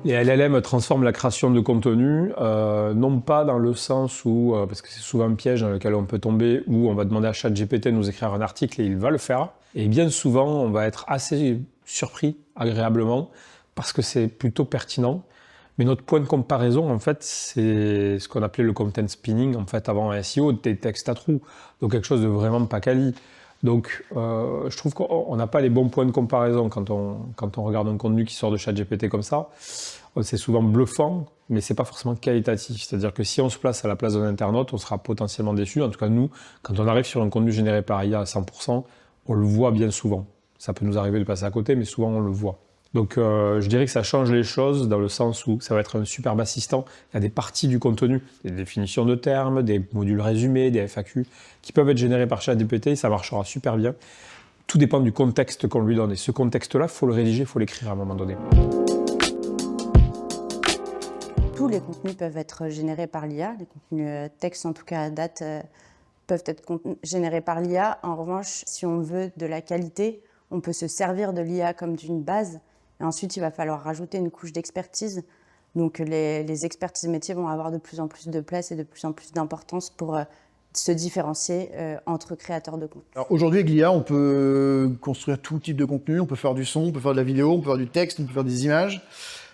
Les LLM transforment la création de contenu, non pas dans le sens où, parce que c'est souvent un piège dans lequel on peut tomber, où on va demander à ChatGPT de nous écrire un article et il va le faire. Et bien souvent, on va être assez surpris, agréablement, parce que c'est plutôt pertinent. Mais notre point de comparaison, en fait, c'est ce qu'on appelait le content spinning, en fait, avant un SEO, des textes à trous. Donc quelque chose de vraiment pas quali. Donc, je trouve qu'on n'a pas les bons points de comparaison quand on regarde un contenu qui sort de ChatGPT comme ça. C'est souvent bluffant, mais c'est pas forcément qualitatif. C'est-à-dire que si on se place à la place d'un internaute, on sera potentiellement déçu. En tout cas, nous, quand on arrive sur un contenu généré par IA à 100%, on le voit bien souvent. Ça peut nous arriver de passer à côté, mais souvent on le voit. Donc je dirais que ça change les choses dans le sens où ça va être un superbe assistant. Il y a des parties du contenu, des définitions de termes, des modules résumés, des FAQ, qui peuvent être générés par ChatGPT et ça marchera super bien. Tout dépend du contexte qu'on lui donne. Et ce contexte-là, il faut le rédiger, il faut l'écrire à un moment donné. Tous les contenus peuvent être générés par l'IA. Les contenus texte, en tout cas à date, peuvent être générés par l'IA. En revanche, si on veut de la qualité, on peut se servir de l'IA comme d'une base. Et ensuite, il va falloir rajouter une couche d'expertise. Donc, les expertises métiers vont avoir de plus en plus de place et de plus en plus d'importance pour se différencier entre créateurs de contenu. Alors aujourd'hui, avec l'IA, on peut construire tout type de contenu. On peut faire du son, on peut faire de la vidéo, on peut faire du texte, on peut faire des images.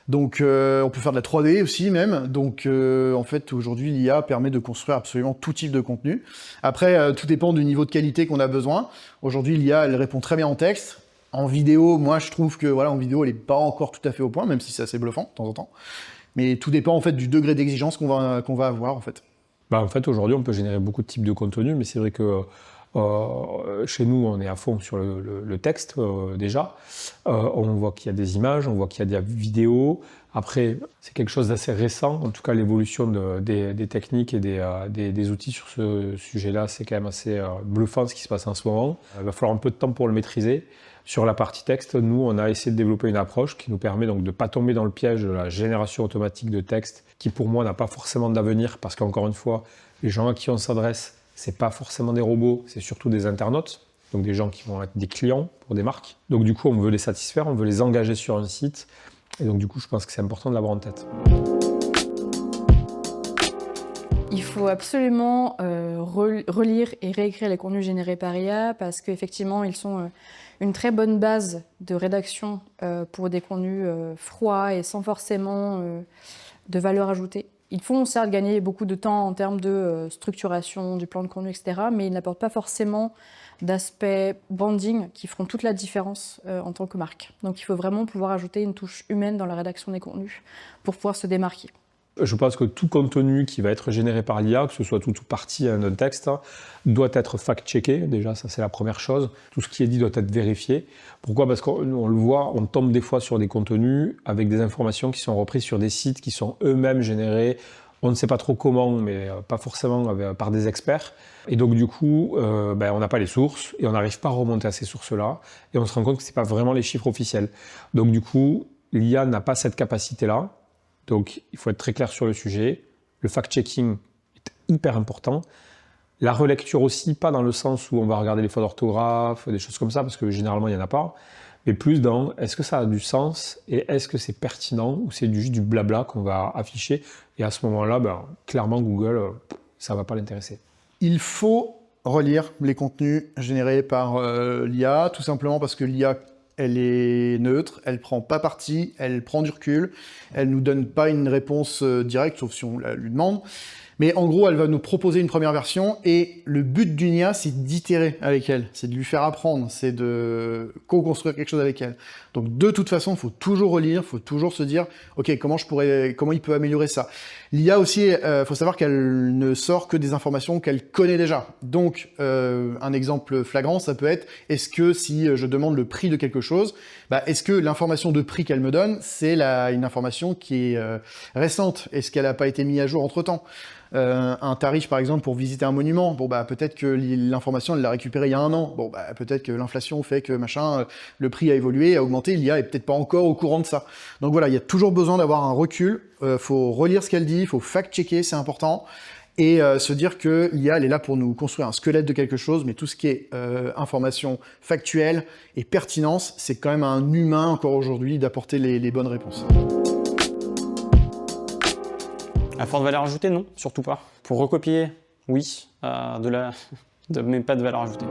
Donc, on peut faire de la 3D aussi même. Donc, en fait, aujourd'hui, l'IA permet de construire absolument tout type de contenu. Après, tout dépend du niveau de qualité qu'on a besoin. Aujourd'hui, l'IA, elle répond très bien en texte. En vidéo, moi, je trouve que voilà, en vidéo, elle n'est pas encore tout à fait au point, même si c'est assez bluffant de temps en temps. Mais tout dépend en fait du degré d'exigence qu'on va avoir en fait. En fait, aujourd'hui, on peut générer beaucoup de types de contenus, mais c'est vrai que chez nous, on est à fond sur le texte déjà. On voit qu'il y a des images, on voit qu'il y a des vidéos. Après, c'est quelque chose d'assez récent. En tout cas, l'évolution des techniques et des outils sur ce sujet-là, c'est quand même assez bluffant ce qui se passe en ce moment. Il va falloir un peu de temps pour le maîtriser. Sur la partie texte, nous, on a essayé de développer une approche qui nous permet donc de ne pas tomber dans le piège de la génération automatique de texte, qui pour moi n'a pas forcément d'avenir, parce qu'encore une fois, les gens à qui on s'adresse, c'est pas forcément des robots, c'est surtout des internautes, donc des gens qui vont être des clients pour des marques. Donc du coup, on veut les satisfaire, on veut les engager sur un site, et donc du coup, je pense que c'est important de l'avoir en tête. Il faut absolument relire et réécrire les contenus générés par IA parce qu'effectivement, ils sont une très bonne base de rédaction pour des contenus froids et sans forcément de valeur ajoutée. Ils font certes gagner beaucoup de temps en termes de structuration du plan de contenu, etc., mais ils n'apportent pas forcément d'aspects branding qui feront toute la différence en tant que marque. Donc il faut vraiment pouvoir ajouter une touche humaine dans la rédaction des contenus pour pouvoir se démarquer. Je pense que tout contenu qui va être généré par l'IA, que ce soit tout ou partie d'un texte, doit être fact-checké. Déjà, ça c'est la première chose. Tout ce qui est dit doit être vérifié. Pourquoi ? Parce qu'on le voit, on tombe des fois sur des contenus avec des informations qui sont reprises sur des sites qui sont eux-mêmes générés. On ne sait pas trop comment, mais pas forcément par des experts. Et donc du coup, on n'a pas les sources et on n'arrive pas à remonter à ces sources-là. Et on se rend compte que ce n'est pas vraiment les chiffres officiels. Donc du coup, l'IA n'a pas cette capacité-là. Donc, il faut être très clair sur le sujet. Le fact-checking est hyper important. La relecture aussi, pas dans le sens où on va regarder les fautes d'orthographe, des choses comme ça, parce que généralement, il n'y en a pas, mais plus dans est-ce que ça a du sens et est-ce que c'est pertinent ou c'est juste du blabla qu'on va afficher. Et à ce moment-là, clairement, Google, ça ne va pas l'intéresser. Il faut relire les contenus générés par l'IA, tout simplement parce que l'IA, elle est neutre, elle prend pas parti, elle prend du recul, elle nous donne pas une réponse directe, sauf si on la lui demande. Mais en gros, elle va nous proposer une première version et le but d'une IA, c'est d'itérer avec elle, c'est de lui faire apprendre, c'est de co-construire quelque chose avec elle. Donc de toute façon, il faut toujours relire, il faut toujours se dire, ok, comment il peut améliorer ça. L'IA aussi, faut savoir qu'elle ne sort que des informations qu'elle connaît déjà. Donc un exemple flagrant, ça peut être, est-ce que si je demande le prix de quelque chose, est-ce que l'information de prix qu'elle me donne, c'est une information qui est récente? Est-ce qu'elle n'a pas été mise à jour entre-temps? Un tarif par exemple pour visiter un monument, peut-être que l'information elle l'a récupérée il y a un an, peut-être que l'inflation fait que le prix a évolué, a augmenté, l'IA est peut-être pas encore au courant de ça. Donc voilà, il y a toujours besoin d'avoir un recul, faut relire ce qu'elle dit, faut fact-checker, c'est important, et se dire que l'IA elle est là pour nous construire un squelette de quelque chose, mais tout ce qui est information factuelle et pertinence, c'est quand même à un humain encore aujourd'hui d'apporter les bonnes réponses. À forte valeur ajoutée, non, surtout pas. Pour recopier, oui, mais pas de valeur ajoutée.